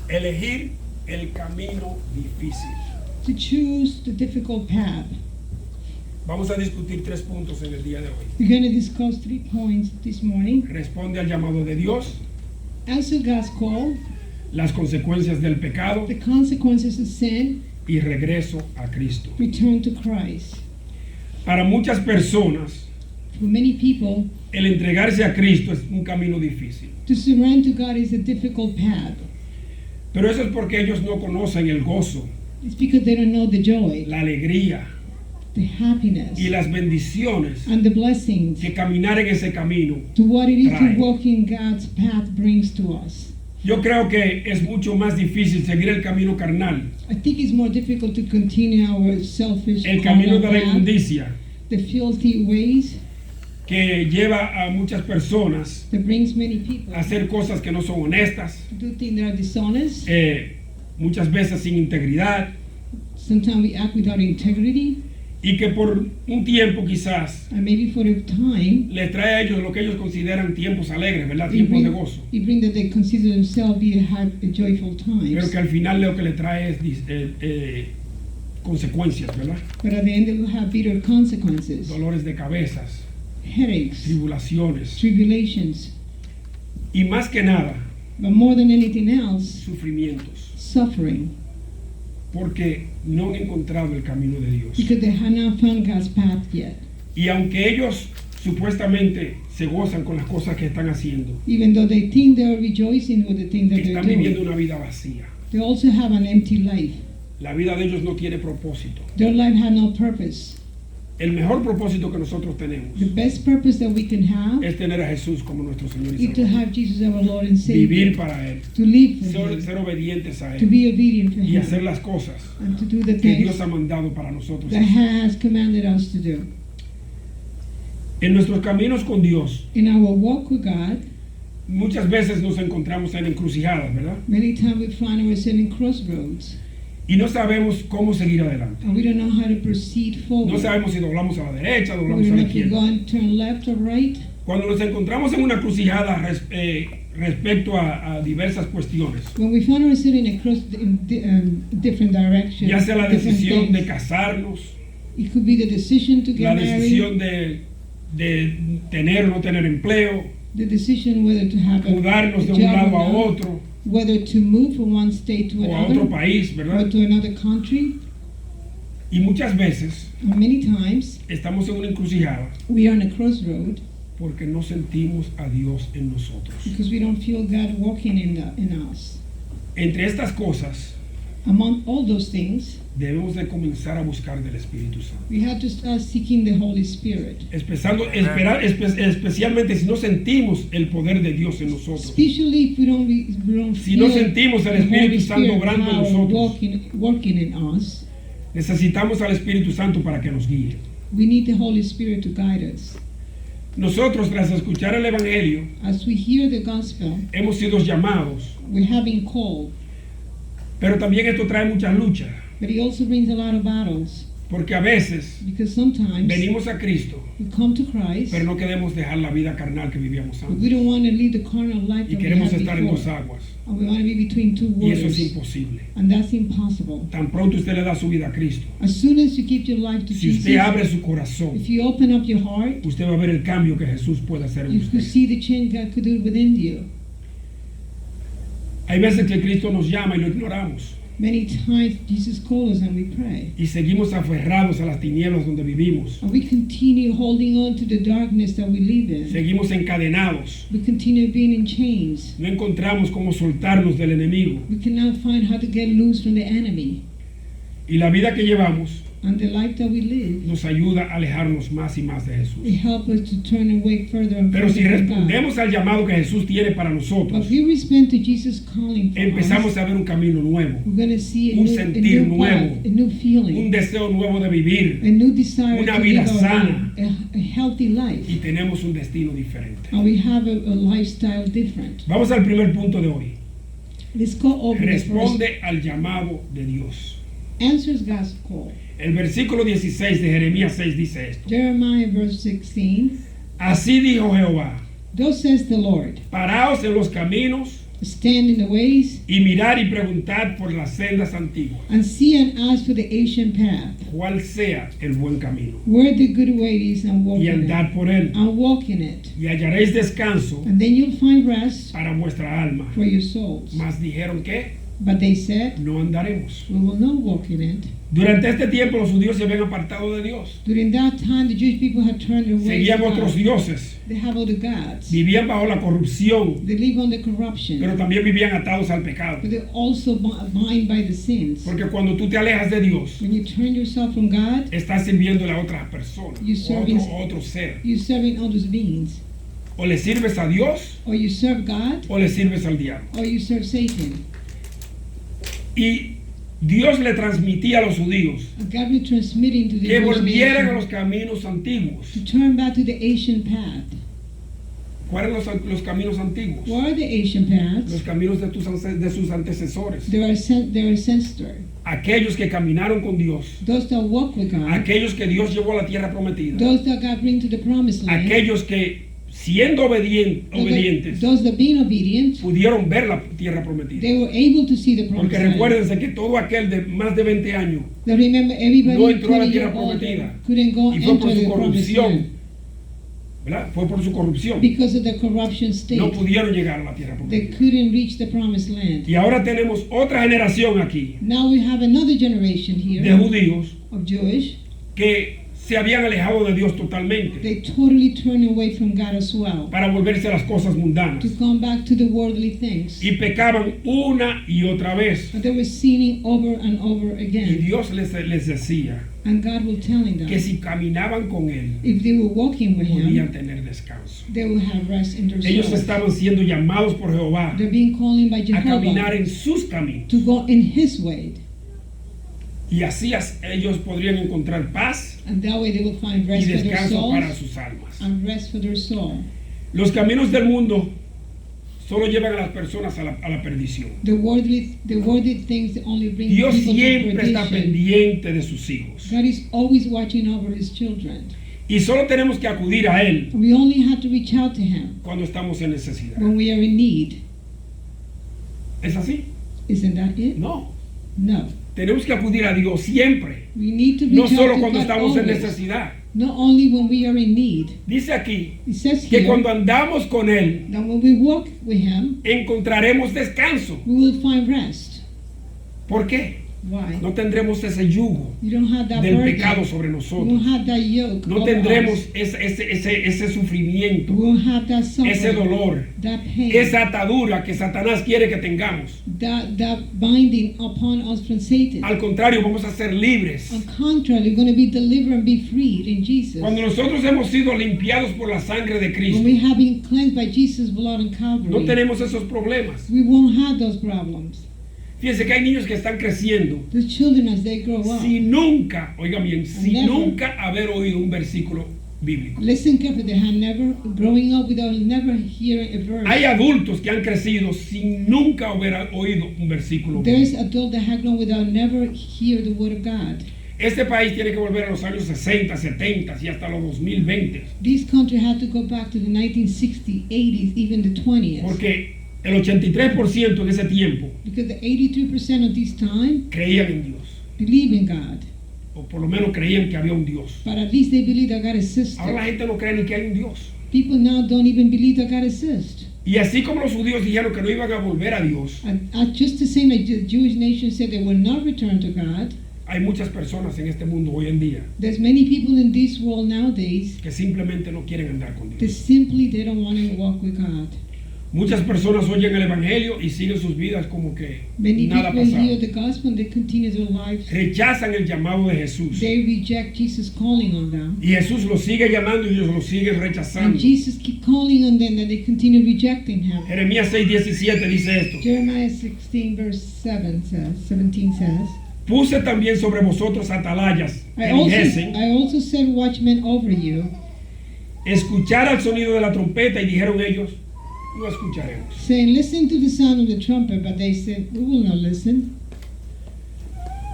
Elegir el camino difícil. To choose the difficult path. Vamos a discutir 3 puntos en el día de hoy. We're going to discuss 3 points this morning. Responde al llamado de Dios, Answer God's call, las consecuencias del pecado the consequences of sin, y regreso a Cristo. return to Christ. Para muchas personas, For many people, el entregarse a Cristo es un camino difícil. to surrender to God is a difficult path. Pero eso es porque ellos no conocen el gozo, It's because they don't know the joy, la alegría the happiness, y las bendiciones and the blessings que caminar en ese camino. to what it is trae. to walk in God's path brings to us. Yo creo que es mucho más difícil seguir el camino carnal, I think it's more difficult to continue our selfish el camino de la path, inmundicia, the filthy ways que lleva a muchas personas that brings many people a hacer cosas que no son honestas, to do things that are dishonest. muchas veces sin integridad, Sometimes we act without integrity, y que por un tiempo quizás and maybe for a time, les trae a ellos lo que ellos consideran tiempos alegres, ¿verdad? it Tiempos de bring, gozo. it bring that they consider themselves be have a joyful Pero times. que al final lo que le trae es consecuencias, ¿verdad? But at the end, they will have bitter consequences, Dolores de cabezas, headaches, tribulaciones tribulations, y más que nada, but more than anything else, sufrimientos, suffering, porque no han encontrado el camino de Dios. because they have not found God's path yet. Y aunque ellos supuestamente se gozan con las cosas que están haciendo, Even though they think they are rejoicing with the things that they're están viviendo doing, una vida vacía. they also have an empty life. La vida de ellos no tiene propósito. Their life has no purpose. El mejor propósito que nosotros tenemos The best purpose that we can have es tener a Jesús como nuestro Señor y is to Salvador. have Jesus our Lord and Vivir Savior, para Él, to live for ser, Him, ser obedientes a to Él be obedient for y Him, hacer las cosas and to do the que Dios things ha mandado para nosotros. that He has commanded us to do. En nuestros caminos con Dios, In our walk with God, muchas veces nos encontramos en encrucijadas, ¿verdad? many times we find ourselves in crossroads, Y no sabemos cómo seguir adelante. and we don't know how to proceed forward. No sabemos si doblamos a la derecha, We doblamos a don't la know if we go izquierda. and turn left or right. Cuando nos encontramos en una encrucijada respecto a diversas cuestiones, When we find ourselves in a different directions, ya sea la different decisión de things, casarnos, it could be the decision to la get married, decisión de tener o no tener empleo, the decision whether to have a mudarnos de un job lado or a not, otro whether to move from one state to o a otro another, país, or ¿verdad? to another country. Y muchas veces And many times estamos en una encrucijada we are on a crossroad porque no sentimos a Dios en nosotros. because we don't feel God walking in us. Entre estas cosas, Among all those things, debemos de comenzar a buscar del Espíritu Santo. we have to start seeking the Holy Spirit. Especialmente si no sentimos el poder de Dios en nosotros. Especially if we don't Si feel no sentimos el the Holy Espíritu Santo Spirit obrando en power nosotros. working in us. Necesitamos al Espíritu Santo para que nos guíe. We need the Holy Spirit to guide us. Nosotros, tras escuchar el Evangelio, As we hear the gospel, hemos sido llamados, we have been called, pero también esto trae muchas luchas, but it also brings a lot of battles porque a veces because sometimes venimos a Cristo, we come to Christ, pero no queremos dejar la vida carnal que vivíamos but we antes. don't want to live the carnal life Y that we queremos had estar en dos before, aguas, and we want to be between two y eso es waters, imposible. and that's impossible. Tan pronto usted le da su vida a Cristo, As soon as you give your life to si Jesus, usted abre su corazón, if you open up your heart, usted va a ver el cambio que Jesús puede hacer en you could usted. see the change God could do within you. Hay veces que Cristo nos llama y lo ignoramos, Many times Jesus calls us and we pray, y seguimos aferrados a las tinieblas donde vivimos, and we continue holding on to the darkness that we live in. seguimos encadenados, We continue being in chains. no encontramos cómo soltarnos del enemigo, We cannot find how to get loose from the enemy. y la vida que llevamos And the life that we live, nos ayuda a alejarnos más y más de it Jesús. helps us to turn away further and Pero si further from God. respondemos al llamado que Jesús tiene para nosotros, But if we respond to Jesus' calling for empezamos us, a ver un camino nuevo, we're going to see un a sentir new nuevo, path, a new un feeling, deseo nuevo de vivir, a new desire una to vida live sana. a healthy life. y tenemos un destino diferente. And we have a lifestyle different. Vamos al primer punto de hoy. Let's go over the first. Responde al llamado de Dios. Answers God's call. El versículo 16 de Jeremías 6 dice esto: Jeremiah verse 16. Así dijo Jehová, Thus says the Lord, paraos en los caminos stand in the ways, y mirar y preguntar por las sendas antiguas, and see and ask for the ancient path, cuál sea el buen camino, where the good way is, and walk y in it. andar por él, And walk in it. y hallaréis descanso And then you'll find rest para vuestra alma. for your souls. Mas dijeron que But they said, no andaremos. we will not walk in it. Durante este tiempo los judíos se habían apartado de Dios. During that time, the Jewish people had turned their ways Seguían to otros God. dioses. They have other gods. Vivían bajo la corrupción, They live under corruption. pero también vivían atados al pecado. But they're also bound by the sins. Porque cuando tú te alejas de Dios, When you turn yourself from God, estás sirviéndole a otras personas, You o serving- otro ser. you're serving other beings. O le sirves a Dios Or you serve God, o le sirves al diablo. or you serve Satan. Y Dios le transmitía a los judíos And God will transmit into the que Jewish volvieran a nation los caminos antiguos. to turn back to the ancient path. ¿Cuáles son los caminos antiguos? What are the ancient paths? Los caminos de sus antecesores. They are ancestor. Aquellos que caminaron con Dios. Those that walk with God. Aquellos que Dios llevó a la tierra prometida. Those that God bring to the promised land. Aquellos que, siendo obedientes, Those that being obedient, pudieron ver la tierra prometida. they were able to see the promised Porque land. recuérdense que todo aquel de más de 20 años Now remember, everybody no entró a la 20 tierra years old prometida. couldn't go Y fue por enter su the promised corrupción. land ¿Verdad? Fue por su corrupción. because of the corruption state. No pudieron llegar a la tierra They prometida. couldn't reach the promised land. Y ahora tenemos otra generación aquí Now we have another generation here de judíos of Jewish. que se habían alejado de Dios totalmente They totally turned away from God as well para volverse a las cosas mundanas. to come back to the worldly things. Y pecaban una y otra vez. But they were sinning over and over Y again. Dios les decía And God was telling them, que si caminaban con Él, if they were walking with podían Him, tener descanso. they will have rest in their Ellos souls. estaban siendo llamados por Jehová They're being called by a caminar Jehovah en sus caminos. to go in His way. Y así ellos podrían encontrar paz And that way they will find y rest for their descanso para souls sus almas. and rest for their soul. Los caminos del mundo solo llevan a las personas a la perdición. The worldly things that only bring Dios people to siempre está perdition. pendiente de sus hijos. God is always watching over His children. Y solo tenemos que acudir a Él We only have to reach out to Him cuando estamos en necesidad. when we are in need. ¿Es así? Isn't that it? No. No. Tenemos que acudir a Dios siempre. We need to reach No out solo to cuando God estamos en always. necesidad. Not only when we are in need. Dice aquí It says que here cuando andamos con Él that when we walk with Him, encontraremos descanso. we will find rest. ¿Por qué? Why? No tendremos ese yugo You don't have that del burden. pecado sobre You don't nosotros. have that yoke. No over tendremos us. ese sufrimiento, We won't have that suffering, ese dolor, that pain, esa atadura que Satanás quiere que tengamos. that binding upon us from Satan. Al contrario, vamos a ser libres. On contrary, we're going to be delivered and be freed in Jesus. Cuando nosotros hemos sido limpiados por la sangre de When Cristo, we have been cleansed by Jesus' blood on Calvary, no tenemos esos problemas. we won't have those problems. Fíjense que hay niños que están creciendo The children, as they grow up, sin nunca, oiga bien, sin Never. nunca haber oído un versículo bíblico. listen carefully, they have never, growing up without never hearing a verse. Hay adultos que han crecido sin nunca haber oído un versículo There's bíblico. adults that have grown without never hear the word of God. Este país tiene que volver a los años 60, 70 y hasta los 2020, This country had to go back to the 1960s, 80s, even the 20s. porque el 83% en ese tiempo Because the 83% of this time creían en Dios, believe in God. o por lo menos creían que había un Dios. But at least they believe that God exists. Ahora la gente no cree ni que hay un Dios. People now don't even believe that God exists. Y así como los judíos dijeron que no iban a volver a Dios, And just the same like the Jewish nation said they will not return to God, hay muchas personas en este mundo hoy en día there's many people in this world nowadays que simplemente no quieren andar con that Dios. simply they don't want to walk with God. Muchas personas oyen el Evangelio y siguen sus vidas como que Many nada ha people pasado. hear the gospel and they continue their lives. Rechazan el llamado de Jesús. They reject Jesus calling on them. Y Jesús los sigue llamando y Dios los sigue And rechazando. Jesus keep calling on them and they continue rejecting him. Jeremías 6:17 dice esto. Jeremiah 16 verse 17 says, Puse también sobre vosotros atalayas que dijesen, I also set watchmen over you. escuchar al sonido de la trompeta, y dijeron ellos, no escucharemos. Saying, listen to the sound of the trumpet, but they said, we will not listen.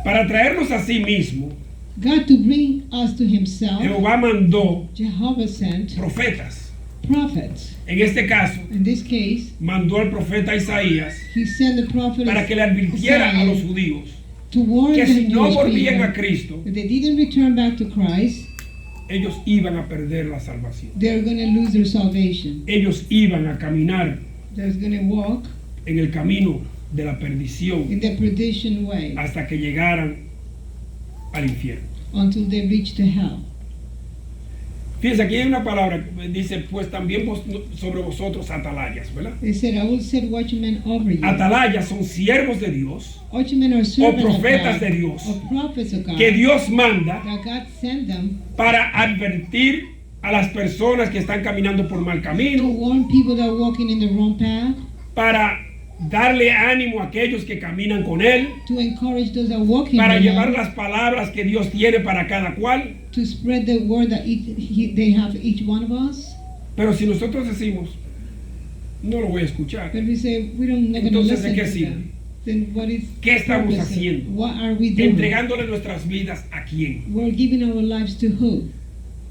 Para traernos a sí mismo, God to bring us to himself, Jehová mandó Jehovah sent profetas prophets. En este caso, In this case, mandó al profeta Isaías he sent the prophet para que le advirtiera a los judíos to warn que the si no Jewish volvían a people Cristo, if they didn't return back to Christ, ellos iban a perder la salvación. they're going to lose their salvation. Ellos iban a caminar They're going to walk en el camino de la perdición in the perdition way hasta que llegaran al infierno. until they reach the hell. Fíjense, aquí hay una palabra que dice, pues también sobre vosotros atalayas, ¿verdad? They said, I will set watchmen over you. Atalayas son siervos de Dios, Watchmen are servants of profetas God, de Dios, or prophets of God, que Dios manda that God sent them para advertir a las personas que están caminando por mal to camino, warn people that are walking in the wrong path, para darle ánimo a aquellos que caminan con Él, to encourage those that are walking para with llevar Him, las palabras que Dios tiene para cada cual. to spread the word that they have each one of us. Pero si nosotros decimos, no lo voy a escuchar, But we say, we don't never entonces ¿de listen qué to sirve? them. Then what is ¿Qué estamos purpose? haciendo? What are we doing? Entregándole nuestras vidas a quién. We're giving our lives to who?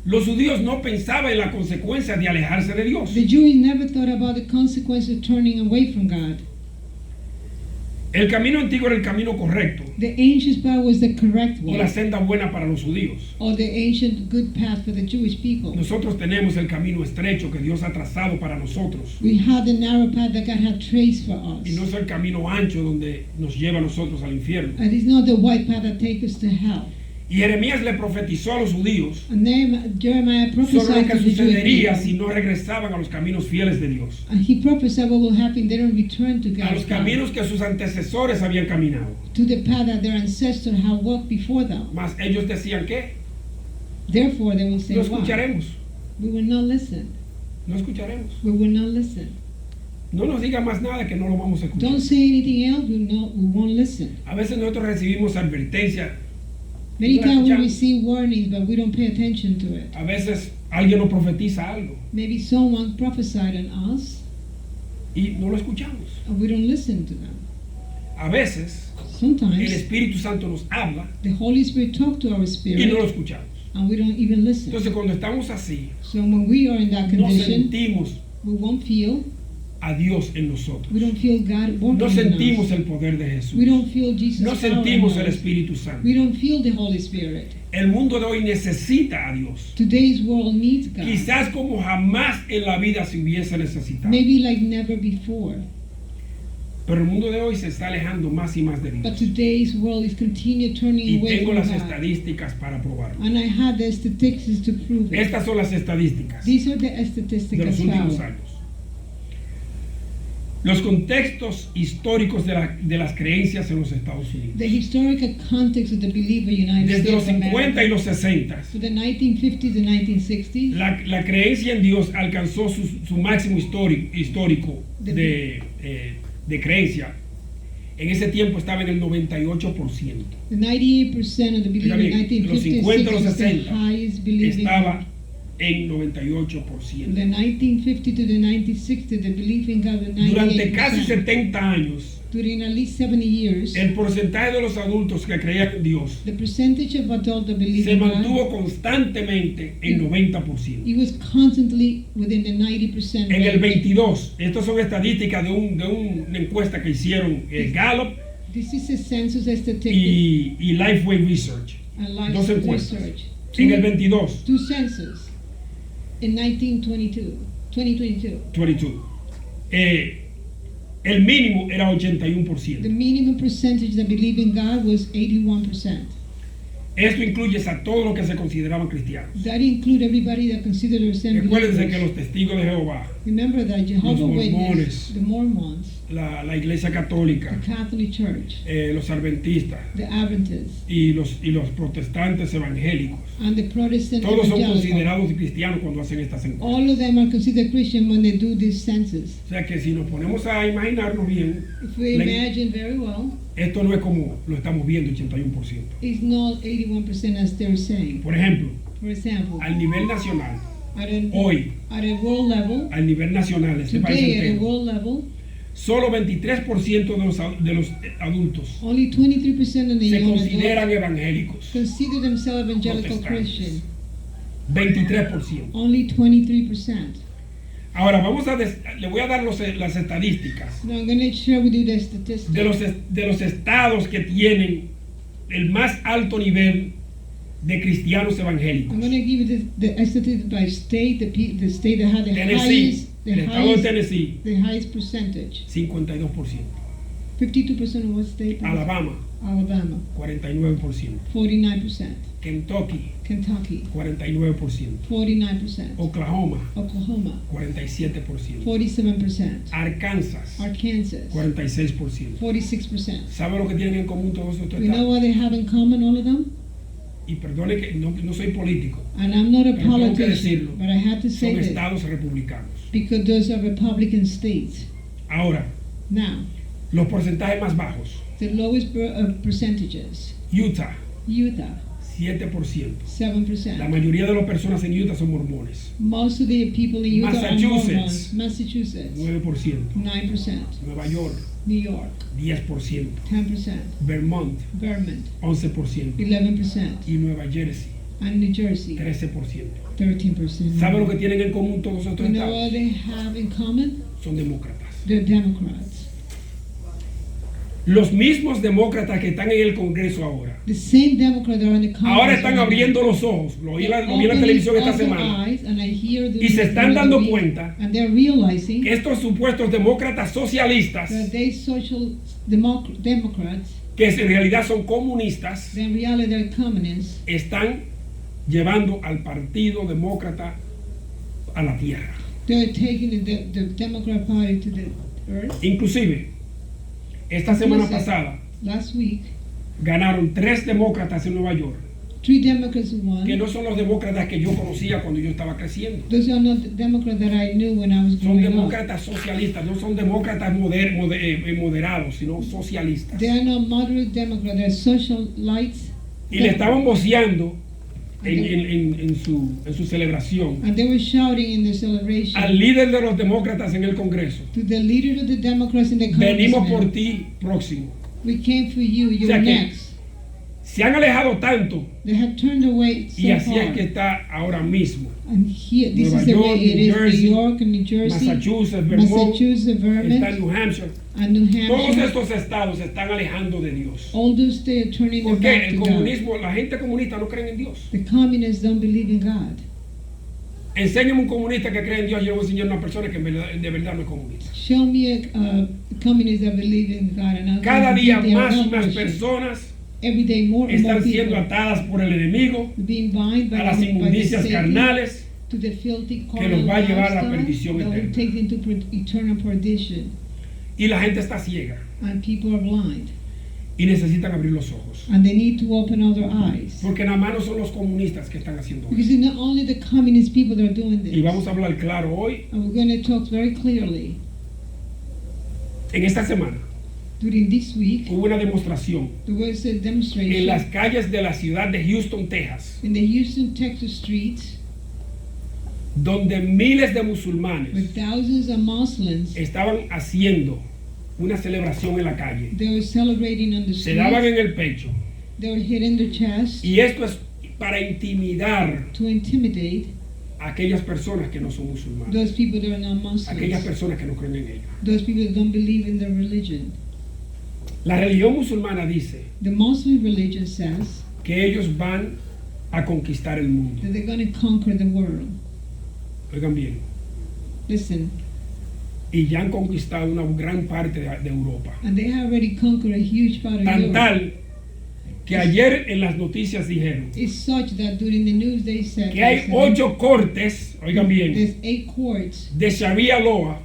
Los judíos no pensaban en la consecuencia de alejarse de Dios. The Jews never thought about the consequence of turning away from God. El camino antiguo era el camino correcto, The ancient path was the correct o one, la senda buena para los judíos. or the ancient good path for the Jewish people. Nosotros tenemos el camino estrecho que Dios ha trazado para nosotros. We had the narrow path that God had traced for us. Y no es el camino ancho donde nos lleva a nosotros al infierno. And it's not the wide path that takes us to hell. Y Jeremías le profetizó a los judíos And Jeremiah sobre lo prophesied que to the Jewish sucedería people. si no regresaban a los caminos fieles de Dios, And he prophesied what will happen if they don't return to a God's los path, caminos que sus antecesores habían caminado. to the path that their ancestors have walked before them. Mas ellos decían que Therefore, they will say, no "Wow, escucharemos, we will not listen. no escucharemos. We will not listen. No nos diga más nada que no lo vamos a escuchar. Don't say anything else. We won't listen." A veces nosotros recibimos advertencia, Many No la times we escuchamos. receive warnings, but we don't pay attention to it. a veces alguien nos profetiza algo Maybe someone prophesied on us, y no lo escuchamos. and we don't listen to them. A veces el Sometimes Espíritu Santo nos habla the Holy Spirit talks to our y no lo spirit, escuchamos. and we don't even listen. Entonces cuando estamos así, So when we are in that no condition, sentimos we won't feel. a Dios en nosotros. We don't feel God working No in sentimos us. el poder de Jesús. We don't feel Jesus' No power in sentimos el us. Espíritu Santo. We don't feel the Holy Spirit. El mundo de hoy necesita a Dios. Today's world needs God. Quizás como jamás en la vida se hubiese necesitado. Maybe like never before. Pero el mundo de hoy se está alejando más y más de But Dios. today's world is continuing turning Y away tengo from las God. estadísticas para probarlo. And I had the statistics to prove it. Estas son las estadísticas These are the de statistics los as últimos well. años. Los contextos históricos de las creencias en los Estados Unidos. The historical context of the believer United Desde los States of 50 y America. los 60, To the 1950s and 1960s, la creencia en Dios alcanzó su máximo histórico de creencia. En ese tiempo estaba en el 98%. the 98% of the believer in Oiga bien, los 1950s 50 y los 60s, the 60 highest believing. Estaba en From 98%. the 1950 to the 1960, the belief in God was Durante casi 98%. 70 años, During at least 70 years, el porcentaje de los adultos que creían en Dios the percentage of adults that believe se in God, mantuvo constantemente en 90%. it was constantly within the 90% En el range. 22, estas son estadísticas de una encuesta que hicieron Gallup This is a census statistic y Lifeway Research. and life Dos encuestas. research. En el 22, Two census in 2022. 22, el mínimo era The 81%. minimum percentage that believe in God was 81%. Esto incluye a todos los que se consideraban cristianos. That include everybody that consider themselves Recuérdense que believers. los testigos de Jehová, Remember that Jehovah's mormones, Witness, the Mormons, la Iglesia the Católica, Catholic Church, los adventistas the Adventists, y los protestantes evangélicos, and the Protestant todos son evangelical. considerados cristianos cuando hacen estas encuestas. All of them are considered Christian when they do this census. O sea que si nos ponemos a imaginarnos bien, If we la- imagine very well, esto no es como lo estamos viendo 81%. it's not 81% as they're saying. Por ejemplo, For example, al nivel nacional, at a, hoy, at a world level, al nivel nacional, este país today at a entero, world level, solo 23% de los adultos only 23% of the se young adults consideran evangélicos. consider themselves evangelical Protestantes. Christian. 23%. Only 23%. Ahora le voy a dar las estadísticas Now I'm going to share with you the statistics. de los estados que tienen el más alto nivel de cristianos evangélicos. I'm going to give you the statistics by state, the state that had the Tennessee, el estado de Tennessee, the highest percentage. 52%. 52% of what state? Alabama, Alabama. 49%. 49%. Kentucky, Kentucky. 49%. 49%. Oklahoma, Oklahoma. 47%. 47%. Arkansas, Arkansas. 46%. 46%. ¿Sabe lo que tienen en común todos estos You know estados? what they have in common, all of them? Y perdone que no soy político, And I'm not a pero tengo que politician, decirlo, but I have to say son this estados republicanos. because those are Republican states. Ahora, Now, los porcentajes más bajos. the lowest percentages. Utah, Utah, 7%. 7%. La mayoría de las personas en Utah son mormones. Most of the people in Utah Massachusetts. are Mormons. Massachusetts, 9%. 9%. Nueva York, New York, 10%. 10%. Vermont, Vermont, 11%. 11%. Y Nueva Jersey, And New Jersey, 13%. 13%. ¿Sabe lo que tienen en común todos estos You know estados? what they have in common? Son demócratas. They're Democrats. Los mismos demócratas que están en el Congreso ahora. The same Democrats that are in the Congress. Ahora están right now. abriendo los ojos. Lo vi en la Opening televisión esta up their semana. eyes, and I hear them Y se están dando cuenta and they're realizing que estos supuestos demócratas socialistas, that they social Democrats, que en realidad son comunistas, that in reality they're communists, están llevando al Partido Demócrata a la tierra. they're taking the Democrat Party to the earth. Inclusive, esta semana pasada Last week, ganaron 3 demócratas en Nueva York, 3 Democrats won. que no son los demócratas que yo conocía cuando yo estaba creciendo. Those are not the Democrats that I knew when I was Son growing up. demócratas socialistas, no son demócratas moderados, sino socialistas. They are not moderate Democrats, they're socialites. Y le estaban voceando en su celebración And they were shouting in the celebration al líder de los demócratas en el Congreso: to the leader of the Democrats in the Congress. venimos por ti próximo. We came for you, you're O sea que next. se han alejado tanto They have turned away so y así far. es que está ahora mismo. And here, this Nueva is the York, way it New is. Jersey, New York and New Jersey, Massachusetts, Vermont, Massachusetts, está Vermont, New Hampshire. and New Todos Hampshire. estos estados se están alejando de Dios. All those states are turning their Porque back el to God. comunismo, la gente comunista no cree en Dios. The communists don't believe in God. Enséñame un comunista que cree en Dios y yo voy a enseñar a una persona que de verdad no es comunista. Show me a communist that believe in God, and I'll Cada give día you their más y God más Christian. personas Every day more and more están siendo people atadas por el enemigo being bound by a las the inmundicias Satan carnales to the filthy que los va a llevar a la lifestyle perdición that will eterna. take them to eternal perdition. y la gente está ciega And people are blind, y necesitan abrir los ojos. and they need to open other eyes. Porque nada más no son los comunistas que están haciendo Because eso. it's not only the communist people that are doing this. Y vamos a hablar claro hoy, And we're going to talk very clearly. en esta semana, During this week, hubo una demostración there was a en demonstration las calles de la ciudad de Houston, Texas, in the Houston, Texas streets donde miles de where musulmanes thousands of Muslims, estaban haciendo una celebración en la calle. they were celebrating on the Se daban streets. en el pecho. They were hitting their chest Y esto es para intimidar to intimidate a aquellas personas que no son musulmanes, those people that are not aquellas Muslims, personas que no creen en ella. those people that don't believe in their religion. La religión musulmana dice The Muslim religion says que ellos van a conquistar el mundo. that they're going to conquer the world. Oigan bien, Listen, y ya han conquistado una gran parte de Europa. and they have already conquered a huge part of Tan Europe. tal que ayer en las noticias dijeron It's such that during the news they said que hay 8 cortes, oigan bien, there's 8 courts, de Sharia law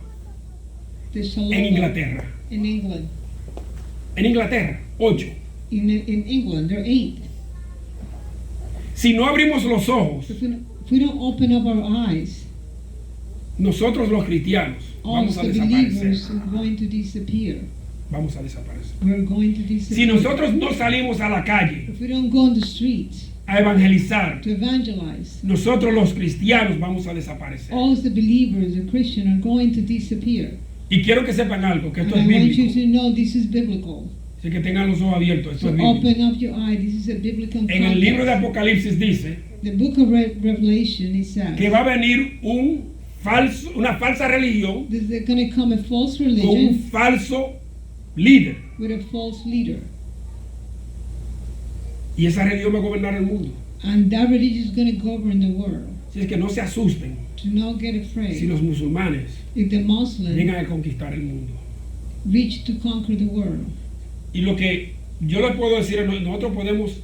the Shalom en Inglaterra. in England. En Inglaterra, 8. In England, there are 8. Si no abrimos los ojos, If we don't open up our eyes, nosotros los cristianos all vamos a the desaparecer. believers are going to disappear. Vamos a desaparecer. We're going to Si disappear. nosotros no salimos a la calle If we don't go on the streets a evangelizar, to evangelize, nosotros los cristianos vamos a desaparecer. all the believers, the Christians, are going to disappear. Y quiero que sepan algo, que And esto I es want you bíblico. to know this is biblical. Así que tengan los ojos abiertos, esto So es bíblico. open up your eye. This is a biblical En el libro de context. Apocalipsis dice The book of Revelation, it says que va a venir un una falsa religión There's going to come a false con un religion falso líder. with a false leader. Y esa religión va a gobernar el mundo. And that religion is going to govern the world. Así es que no se asusten Do not get si afraid. los musulmanes If the Muslims llegan a conquistar el mundo. reach to conquer the world, Y lo que yo les puedo decir, nosotros podemos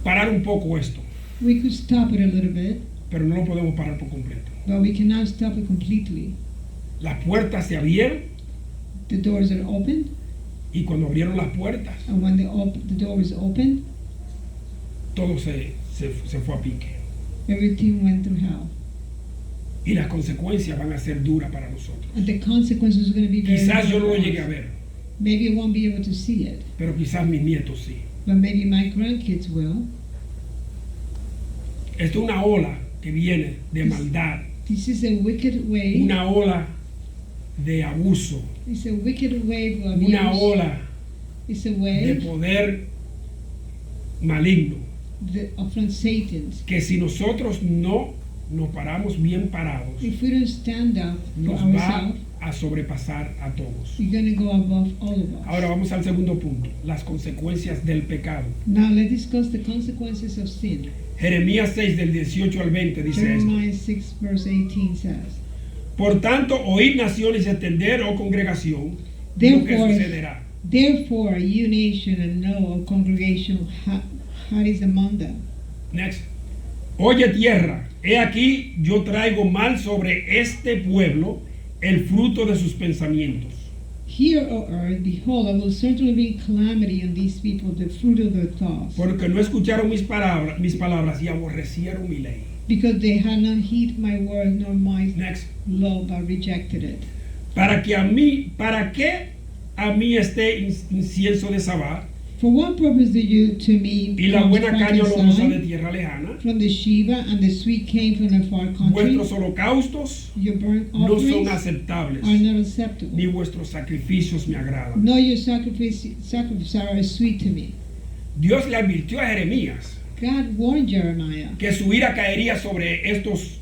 parar un poco esto, we could stop it a little bit, pero no lo podemos parar por completo. but we cannot stop it completely. Las puertas se abrieron The doors are open, y cuando abrieron las puertas, and when the door is open, todo se fue a pique. everything went through hell. Y las consecuencias van a ser duras para nosotros. And the consequences are going to be very Quizás yo no lo hard. llegue a ver, Maybe I won't be able to see it, pero quizás mis nietos sí. but maybe my grandkids will. Esto es una ola que viene de maldad, This is a wicked wave. una ola de abuso, It's a wicked wave of una abuse. ola It's a de wave poder maligno, from Satan's. que si nosotros no nos paramos bien parados, If we don't stand up for nos va ourselves, a sobrepasar a todos. we're going to go above all of us. Ahora vamos al segundo punto, las consecuencias del pecado. Now let's discuss the consequences of sin. Jeremías 6 del 18 al 20 dice esto. Jeremiah 6 verse 18 says, Por tanto, oíd naciones y entender, oh congregación, lo que sucederá. Therefore, you nation and know, O congregation, how is among them. Next. Oye tierra, he aquí yo traigo mal sobre este pueblo el fruto de sus pensamientos. Hear, O earth, behold, I will certainly bring calamity on these people, the fruit of their thoughts, Porque no escucharon mis palabras y aborrecieron mi ley. because they had not heeded my word nor my Next. law, but rejected it. ¿Para qué a mí este incienso de Sabá For what purpose do you to me y la come buena caña olorosa de frankincense tierra lejana? from the Sheba and the sweet cane from the far country? Vuestros holocaustos Your burnt no son offerings aceptables, are not acceptable. ni vuestros sacrificios me agradan. No, your sacrifices are sweet to me. Dios le advirtió a Jeremías God warned Jeremiah que su ira caería sobre estos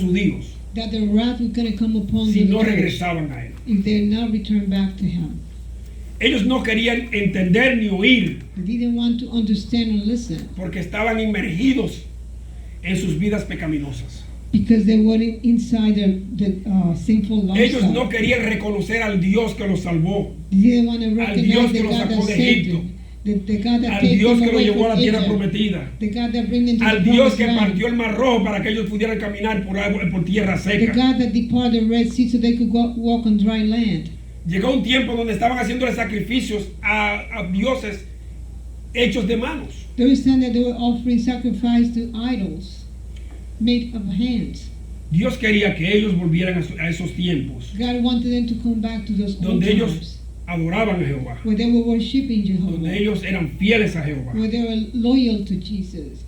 judíos that the wrath was going to come upon si the no Jews regresaban a él. if they not return back to him. Ellos no querían entender ni oír They didn't want to understand or listen porque estaban inmergidos en sus vidas pecaminosas. because they were inside the sinful Ellos lifestyle. no querían reconocer al Dios que los salvó, They didn't want to Dios recognize que the los God sacó that de saved Egipto, them, the God that al takes Dios them que los away llevó a from la tierra Egypt, prometida, the God that brings them to al the Dios promised que land, partió el mar rojo para que ellos pudieran caminar por tierra the seca. God that departed the Red Sea so they could walk on dry land. Llegó un tiempo donde estaban haciéndole sacrificios a dioses hechos de manos. There was time that they were offering sacrifice to idols made of hands. Dios quería que ellos volvieran a esos tiempos God wanted them to come back to those old donde ellos times adoraban a Jehová, where they were worshiping Jehovah, donde ellos eran fieles a Jehová, where they were loyal to Jesus.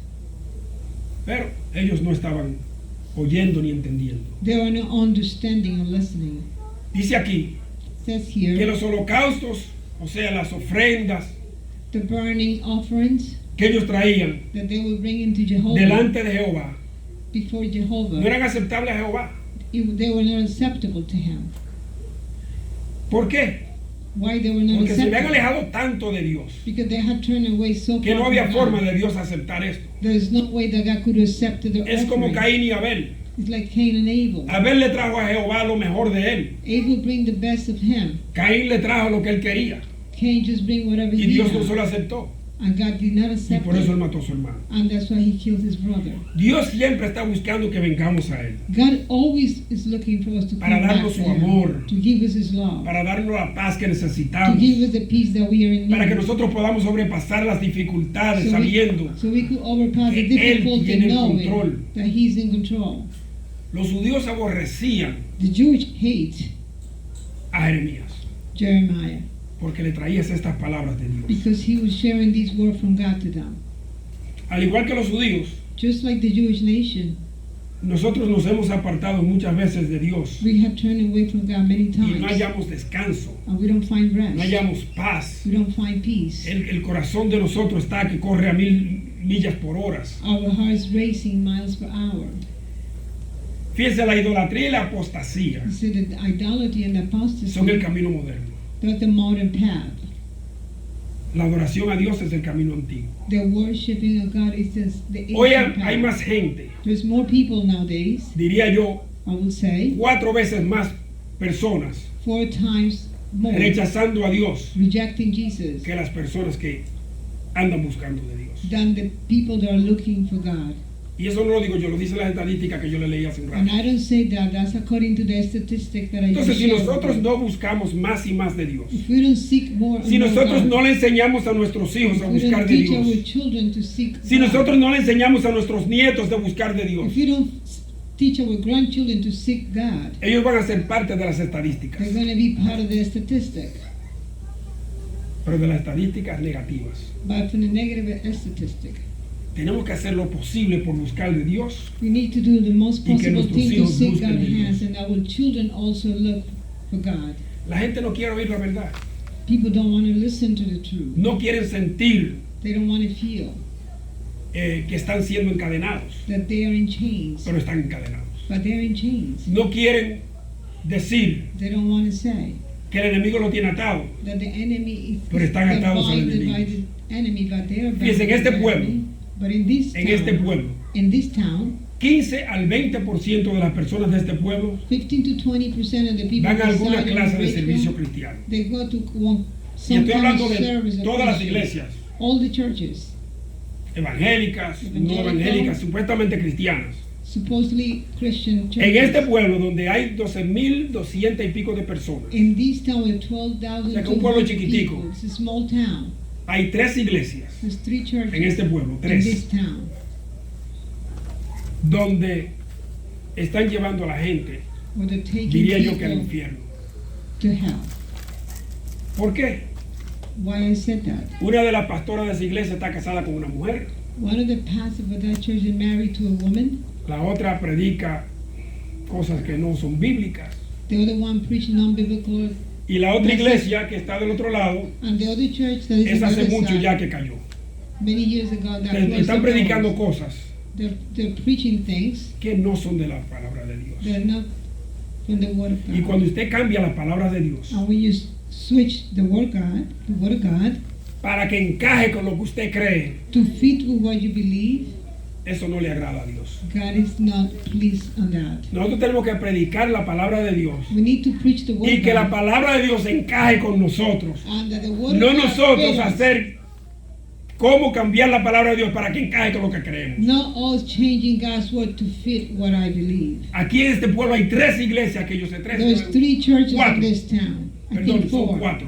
pero ellos no estaban oyendo ni entendiendo. They were not understanding or listening. Dice aquí It says que here, los holocaustos, o sea, las ofrendas the burning offerings que ellos traían that they would bring into Jehovah, delante de Jehová before no Jehovah, eran aceptables a Jehová. they were not acceptable to him. ¿Por qué? Why they were not Porque se habían acceptable? alejado tanto de Dios Because they had turned away so que no far había from forma God. de Dios aceptar esto. There is no way that God could accept their Es como offering. Caín y Abel. It's like Cain and Abel. Abel le trajo a Jehová lo mejor de él. Abel bring the best of him. Caín le trajo lo que él quería. Cain just bring whatever Y he Dios no had. se lo aceptó. And God did not Y accept por eso él it. mató a su hermano. And that's why he killed his brother. Dios siempre está buscando que vengamos a él. God always is looking for us to come Para back darnos to su him, amor. to give us his love, Para darnos la paz que to necesitamos. give us the peace that we are in Para que need. nosotros podamos sobrepasar las dificultades So we- sabiendo. So we could overpass the que Él difficulty tiene el knowing control. that he's in control. Los judíos aborrecían The Jews hate a Jeremías Jeremiah porque le traías estas palabras de Dios. because he was sharing these words from God to them. Al igual que los judíos, Just like the Jewish nation, nosotros nos hemos apartado muchas veces de Dios we have turned away from God many y times, no hallamos descanso, and we don't find rest. no hallamos paz. We don't find peace. El corazón de nosotros está que corre a mil millas por hora. Our hearts racing miles per hour. Fíjense, la idolatría y la apostasía You see, the idolatry and apostasy, son el camino moderno. they're the modern path. La adoración a Dios es el camino antiguo. The worshiping of God is the Hoy ancient hay path. más gente, There's more people nowadays, diría yo, I would say, 4 veces más personas 4 times more rechazando a Dios rejecting Jesus que las personas que andan buscando de Dios. than the people that are looking for God. Y eso no lo digo yo, lo dice la estadística que yo le leí hace un And rato. I don't say that, that's according to the statistic that I Entonces, just si shared with nosotros you. no buscamos más y más de Dios, If we don't seek more and si more nosotros God, no le enseñamos a nuestros hijos a if we buscar don't de teach our Dios, children to seek si God, nosotros no le enseñamos a nuestros nietos de buscar de Dios, if we don't teach our grandchildren to seek God, ellos van a ser parte de las estadísticas, they're going to be part of the statistic, pero de las estadísticas negativas. but from the negative statistic. Tenemos que hacer lo posible por buscar de Dios. We need to do the most Y que possible nuestros thing to hijos seek busquen God's de Dios. hands, and our children also look for God. La gente no quiere oír la verdad, People don't want to listen to the truth. no quieren sentir They don't want to feel que están siendo encadenados, that they are in chains, pero están encadenados. but they're in chains. No quieren decir They don't want to say que el enemigo lo tiene atado. that the enemy is Pero están they're atados al binded by enemigo. the enemy, but they are Fíjense, en bound este by the pueblo, enemy. But in this En town, este pueblo, in this town, 15 al 20% de las personas de este pueblo 15 to 20% of the people van a alguna reside in clase de Rachel, servicio cristiano. they go to one, Y some estoy kind hablando of de service of todas las Christian. iglesias, All the churches, evangélicas, no Evangélico. evangélicas, supuestamente cristianas. supposedly Christian churches. En este pueblo donde hay 12.200 y pico de personas, In this town with O sea, que un pueblo 12,200 chiquitico. people, it's a small town. hay 3 iglesias There's 3 churches en este pueblo, in 3, this town donde están llevando a la gente, where they're taking diría yo que al people infierno. to hell. ¿Por qué? Why I said that? Una de las pastoras de esa iglesia está casada con una mujer, One of the pastors of that church is married to a woman. la otra predica cosas que no son bíblicas, The other one preached non-biblical, y la otra iglesia que está del otro lado and the other church that is es on the hace other mucho side, ya que cayó. many years ago that Te closed están the predicando doors. cosas They're preaching things que no son de la palabra de Dios. that are not from the Word of Y God. cuando usted cambia la palabra de Dios And when you switch the Word of God, para que encaje con lo que usted cree, to fit with what you believe, eso no le agrada a Dios. God is not pleased on that. Nosotros tenemos que predicar la palabra de Dios We need to preach the Word y of que la God, palabra de Dios encaje con nosotros. and that the Word No of God nosotros fits. hacer cómo cambiar la palabra de Dios para que encaje con lo que creemos. Not all changing God's Word to fit what I believe. Aquí en este pueblo hay 3 iglesias, que yo sé, 3. There's 3 churches Cuatro. in this town. I Perdón, think son 4. 4.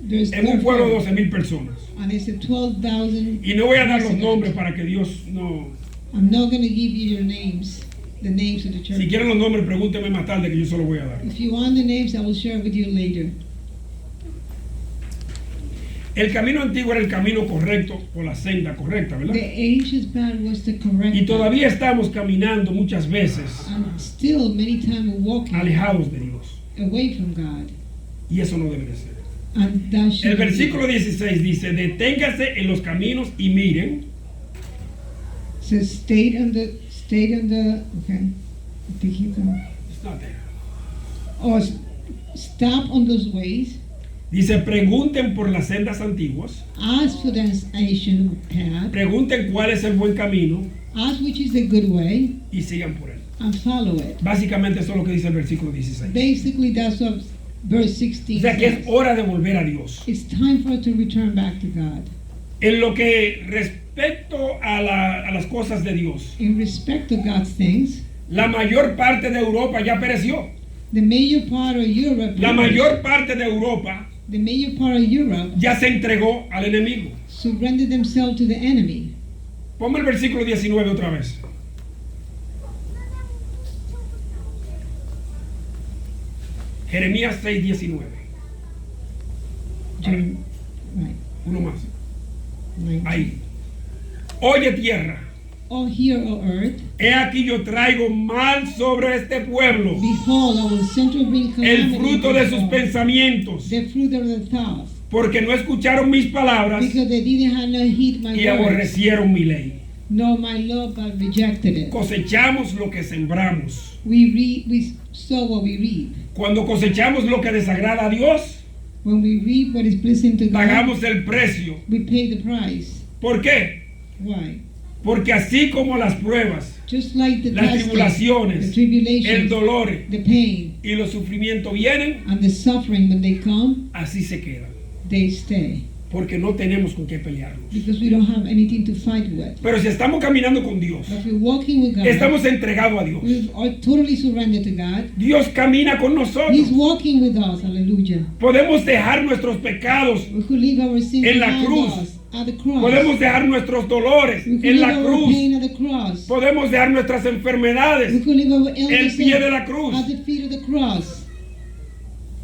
There's En un 4. pueblo de 12.000 personas. And it's a 12,000. Y no voy a dar los residents. nombres para que Dios no... I'm not going to give you your names, the names of the church. Si quieren los nombres, pregúntenme más tarde que yo se los voy a dar. If you want the names, I will share with you later. El camino antiguo era el camino correcto o la senda correcta, ¿verdad? The ancient path was the correct Y todavía estamos caminando muchas veces path. And still, many times we're walking alejados de Dios. away from God. Y eso no debe de ser. And that should El be- versículo 16 dice, deténgase en los caminos y miren. says stay on the, okay. I think you can. It's not there. Or stop on those ways. Dice, pregunten por las sendas antiguas, Ask for the ancient path. pregunten cuál es el buen camino Ask which is the good way y sigan por él. and follow it. Básicamente eso es lo que dice el versículo 16. Basically, that's what verse O 16 sea que es says. hora de volver a Dios. It's time for us to return back to God. En lo que respecto a las cosas de Dios, In respect to God's things, la mayor parte de Europa ya pereció. the major part of Europe, La mayor parte de Europa the major part of Europe ya se entregó al enemigo. surrendered themselves to the enemy. Ponme el versículo 19 otra vez. Jeremías 6:19. Right. Uno más. 19. Ahí. Oye tierra, Oh, hear, O earth, he aquí yo traigo mal sobre este pueblo, behold, I will send to bring el calamity fruto de sus before pensamientos, the fruit of the thoughts, porque no escucharon mis palabras because they didn't have no heed my y words, aborrecieron mi ley. nor my law, but rejected it. Cosechamos lo que sembramos. We sow what we reap. Cuando cosechamos lo que desagrada a Dios, When we reap what is pleasing to God, pagamos el precio. we pay the price. ¿Por qué? Why? Porque así como las pruebas, Just like the las testing, tribulaciones, the tribulations, el dolor the pain, y los sufrimientos vienen, and the suffering, when they come, así se quedan. they stay. Porque no tenemos con qué pelearnos. Because we don't have anything to fight with. Pero si estamos caminando con Dios, But if we're walking with God, estamos entregados a Dios. we are totally surrendered to God. Dios camina con He's nosotros. walking with us. Hallelujah. Podemos dejar nuestros pecados, We could leave our sins En la behind cruz. us at the cross. podemos dejar nuestros dolores We could en leave la our cruz, pain at the cross. podemos dejar nuestras We enfermedades could leave our el illnesses pie de la cruz at the feet of the cross.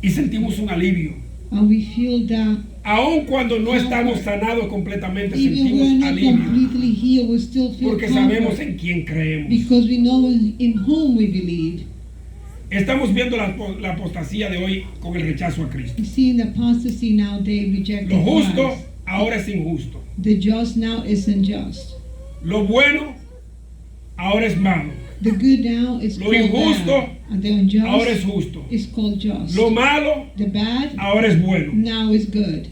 y sentimos un alivio. And we feel that Aun cuando no estamos sanados completamente, even we're sentimos not alivio. completely healed, we still feel Porque sabemos comfort. en quién creemos. Because we know in whom we believe. Estamos viendo la apostasía de hoy con el rechazo a Cristo. We see in the apostasy now they reject Lo justo Christ. ahora es injusto. The just now is unjust. Lo bueno ahora es malo. The good now is Lo called injusto bad, and the unjust ahora es justo. is called just. Lo malo The bad ahora es bueno. now is good.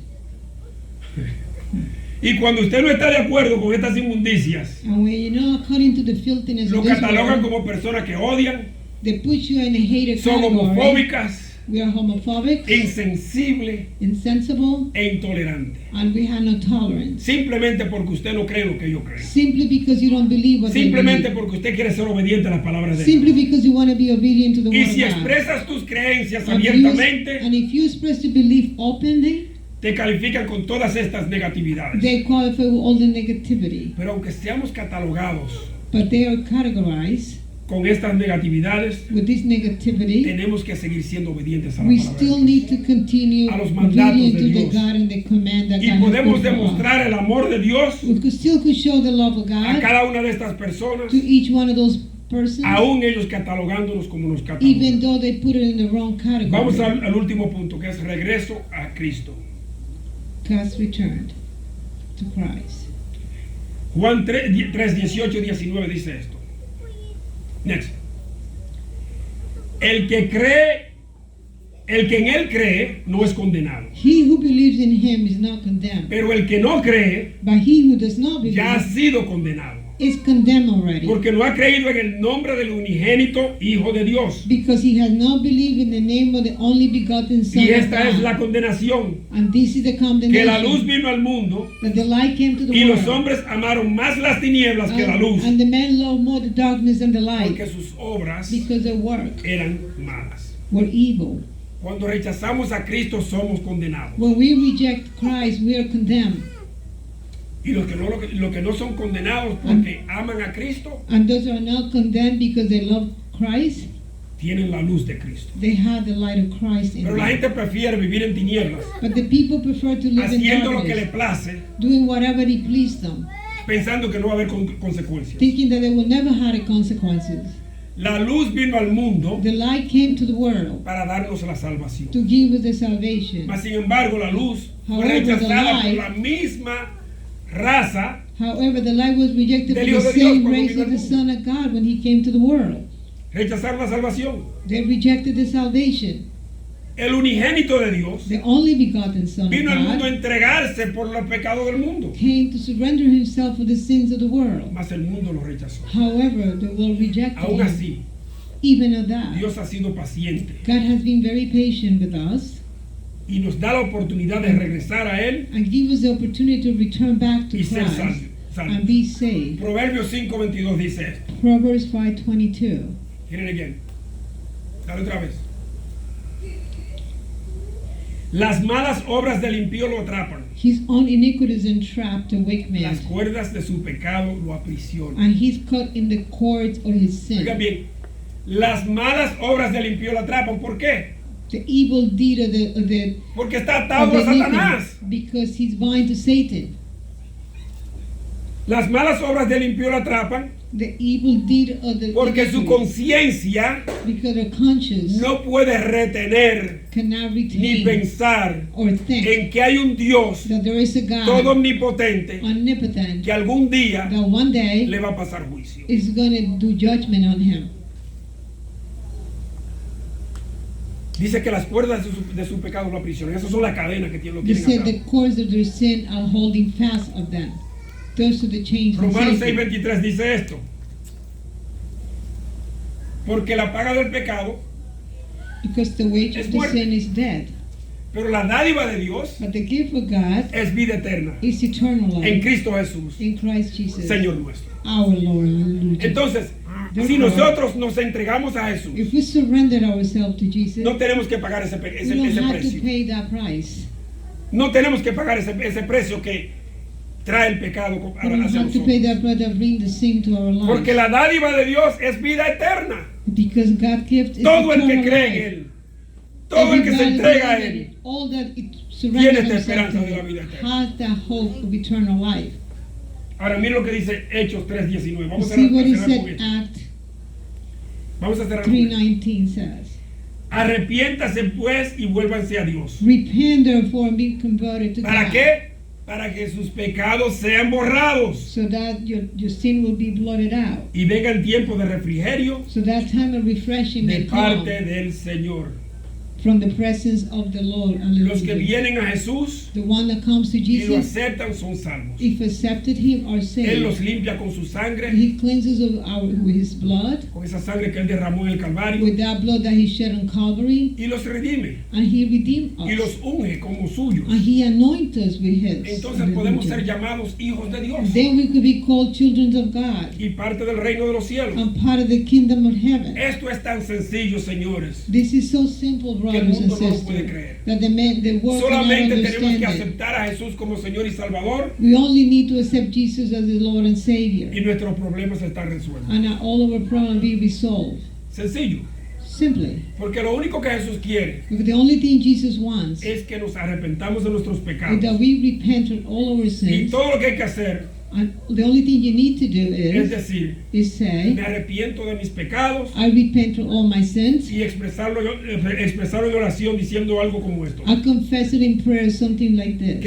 Y cuando usted no está de acuerdo con estas inmundicias, And when you're not according to the filthiness lo of this catalogan world, como personas que odian, they put you in a hated son category. homofóbicas, We are homophobic, insensibles insensible, e intolerantes. and we have no tolerance. Simplemente porque usted no cree lo que yo creo. Simply because you don't believe what they Simplemente believe. porque usted quiere ser obediente a las palabras de Simply Dios. because you want to be obedient to the Y word si of God. expresas tus creencias And abiertamente, if you express your belief openly, te califican con todas estas negatividades. they qualify with all the negativity. Pero aunque seamos catalogados But they are categorized con estas negatividades, with this negativity. tenemos que seguir siendo obedientes a la We palabra de still Dios. need to continue A los mandatos obedient de to the Dios. God and the command that Y God has podemos put for us. demostrar el amor de Dios We could show the love of a God cada una de estas personas, to each one of those persons, aún ellos catalogándonos como nos even catalogan. though they put it in the wrong category. Vamos al último punto, que es regreso a Cristo. God's returned to Christ. Juan 3, 18, 19 dice esto. Next. El que en él cree, no es condenado. He who believes in him is not condemned, Pero el que no cree, but he who does not believe ya ha sido condenado. is condemned already, Porque no ha creído en el nombre del unigénito Hijo de Dios. because he has not believed in the name of the only begotten Son Y of esta es God. la condenación. And this is the Que la luz condemnation, vino al mundo that the light came to the y los world, hombres amaron más las tinieblas que la luz. and the men loved more the darkness than the light, Porque sus obras because their work eran malas. were evil. Cuando rechazamos a Cristo somos condenados. When we reject Christ, we are condemned. Y los que no son condenados porque aman a Cristo, And those who are not condemned because they love Christ, tienen la luz de Cristo. they have the light of Christ in Pero la them. gente prefiere vivir en tinieblas, But the people prefer to live in haciendo lo que le darkness, place, doing whatever it pleased them, pensando que no va a haber consecuencias. thinking that they will never have the consequences. La luz vino al mundo The light came to the world para darnos la salvación. to give us the salvation. Mas sin embargo, la luz fue However, the rechazada por light- la misma raza However, the light was rejected Del by Hijo the de Dios same cuando race vino of al the mundo. Son of God when he came to the world. rechazaron la salvación. They rejected the salvation. El unigénito de Dios The only begotten Son of vino al mundo a God entregarse por los pecados del mundo. came to surrender himself for the sins of the world. Mas el mundo lo rechazó. However, the world rejected Aún him. así, Even of that, Dios ha sido paciente God has been very patient with us y nos da la oportunidad de regresar a Él and give us the opportunity to return back to y ser Christ salvos. and be saved. Proverbios 5:22 dice esto. Proverbs 5:22. Hear it again. Dale otra vez. Las malas obras del impío lo atrapan. His own iniquities entrapped a wicked man, Las cuerdas de su pecado lo aprisionan. and he's caught in the cords of his sin. Oigan bien. Las malas obras del impío lo atrapan. ¿Por qué? The evil deed of the Porque está of atado the a Satanás. wicked, because he's bound to Satan. Las malas obras del impío lo atrapan The evil deed of the porque su wicked, conciencia because their conscience no puede retener cannot ni retain pensar or think en que hay un Dios that there is a God todo omnipotente omnipotent que algún día that one day le va a pasar juicio. is going to do judgment on him. Dice que las cuerdas de su pecado lo aprisionan. Esas son las cadenas que lo They tienen said the atado. cords of their sin are holding fast of them. Those are the chains of Romanos Satan. 6:23 dice esto. Porque la paga del pecado, Because the wage Es of the muerte. sin is death. pero la dádiva de Dios But the gift of God es vida eterna is eternal en life Cristo Jesús, in Christ Jesus, Señor nuestro. our Lord. Hallelujah. Entonces, si nosotros nos entregamos a Jesús, If we surrender ourselves to Jesus, no tenemos que pagar ese we don't have to precio. pay that price. No tenemos que pagar ese precio que trae el pecado We don't hacia have to pay nosotros. that blood that bring the sin to our Porque lives. la dádiva de Dios es vida eterna. Because God gives is Todo el que eternal cree en life. Él, todo el que se Everybody entrega a that- Él, all that it tiene surrenders esta themselves esperanza to de la Him vida eterna. has that hope of eternal life. Ahora miren lo que dice Hechos 3:19. You Vamos a see what he cerrar con said esto. Act Vamos a cerrar con esto. 3:19 says. Arrepiéntase pues y vuélvanse a Dios. Repent therefore and be converted to ¿Para God. qué? Para que sus pecados sean borrados So that your sin will be blotted out. y venga el tiempo de refrigerio So that time of refreshing de may come parte del Señor. from the presence of the Lord. Los que Hallelujah. vienen a Jesús The one that comes to y lo Jesus, aceptan son salvos. if accepted him, are Él los saved. limpia con su sangre, He cleanses with his blood, con esa sangre que Él derramó en el Calvario, with that blood that he shed on Calvary, y los redime and he redeemed y us. los unge como suyos. And he anoints us with his. Entonces podemos ser Hallelujah. llamados hijos de Dios Then we could be called children of God y parte del reino de los cielos. and part of the kingdom of heaven. Esto es tan sencillo, señores. This is so simple, brothers and mundo no lo sisters, puede creer. that the world cannot Solamente tenemos que understand it. aceptar a Jesús como Señor y Salvador We only need to accept Jesus as the Lord and Savior, y nuestros problemas están resueltos. and all of our problems be resolved. Sencillo. Simply, Porque lo único que Jesús quiere because the only thing Jesus wants es que nos arrepentamos de nuestros is pecados. that we repent of all our Y sins, todo lo que hay que hacer and the only thing you need to do es is decir, say, me arrepiento de mis pecados I repent of all my sins. y expresarlo en oración diciendo algo como esto. I confess it in prayer, something like this.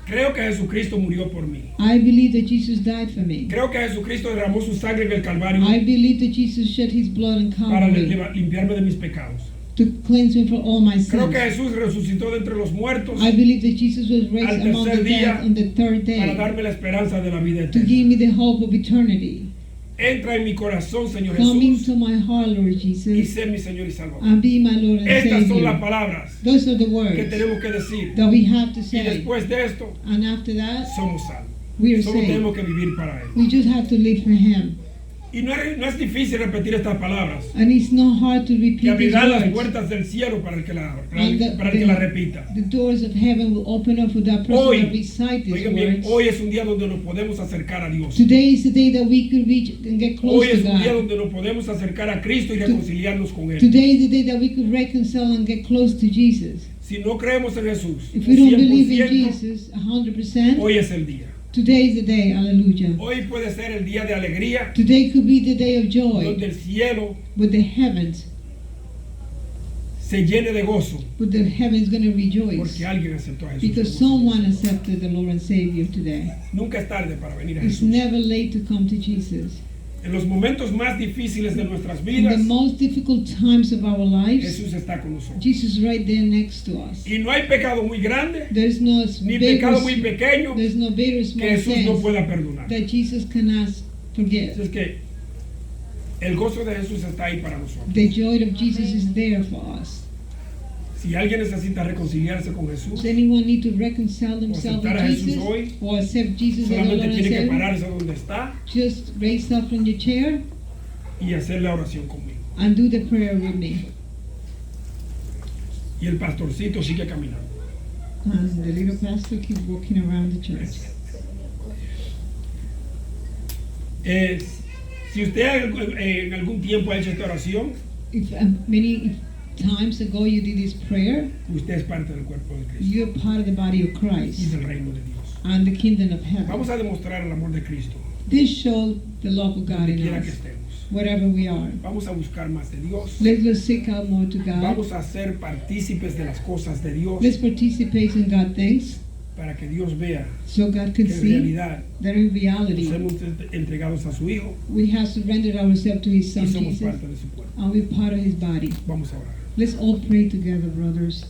Creo que Jesucristo murió por mí. I believe that Jesus died for me. Creo que Jesucristo derramó su sangre en el Calvario I believe that Jesus shed his blood on para Calvary limpiarme de mis pecados. to cleanse me from all my Creo sins. que Jesús resucitó de entre los muertos I believe that Jesus was Al raised among tercer the día, dead on the third para day darme la esperanza de la vida to eterna. give me the hope of eternity. Entra en mi corazón, Señor Come Jesús, into my heart, Lord y Jesus, sé mi Señor y Salvador. and be my Lord and Estas son las Savior. palabras Those are the que words tenemos que decir. that we have to Y say. después de esto, And after that, somos salvos. we are Solo saved. tenemos que vivir para Él. We just have to live for Him. Y no es difícil repetir estas palabras, And it's not hard to que repeat these abrirán las words. puertas del cielo para el que la, And para el que la repita. the doors of heaven will open up for that person Hoy, that recite these oigan bien, words. hoy es un día donde nos podemos acercar a Dios. Today is the day that we could reach and get Hoy close es to un día God. donde nos podemos acercar a Cristo y reconciliarnos con Él. Today is the day that we could reconcile and get close to Jesus. Si no creemos en Jesús, If we don't believe in 100%, Jesus 100%, hoy es el día. today is the day. Hallelujah. Hoy puede ser el día de alegría, Today could be the day of joy, donde el cielo with the heavens, se llene de gozo, with the heavens going to rejoice. porque alguien aceptó a Jesús. Because someone accepted the Lord and Savior today. Nunca es tarde para venir a It's Jesús. never late to come to Jesus. En los momentos más difíciles de nuestras In vidas, the most difficult times of our lives, Jesús está con nosotros. Jesus is right there next to us. Y no hay pecado muy grande, There's no ni big pecado or, muy pequeño there's no big or que small Jesús no sins pueda perdonar. that Jesus cannot forgive. Es que el gozo de Jesús está ahí para nosotros. The joy of Jesus is there for us. Si alguien necesita reconciliarse con Jesús, Does anyone need to reconcile themselves aceptar a with Jesús Jesus hoy, or accept Jesus as the Lord solamente and tiene que Savior? pararse donde está Just raise up from your chair y hacer la oración conmigo. and do the prayer with me. Y el pastorcito sigue caminando. And the little pastor keeps walking around the church. Si usted en algún tiempo ha hecho esta oración, If many times ago you did this prayer, usted es parte del cuerpo de Cristo you're part of the body of y Christ del reino de Dios. and the kingdom of heaven. Vamos a demostrar el amor de Cristo This shows the love of God donde in quiera que us, estemos. wherever we are. Vamos a buscar más de Dios. Let's seek out more to God. Vamos a ser partícipes de las cosas de Dios Let's participate in God's things para que Dios vea so God que can en see realidad that in nos reality hemos entregados a su Hijo we have surrendered ourselves to His y Son somos Jesus parte de su cuerpo. and we're part of His body. Vamos a orar. Let's all pray together, brothers.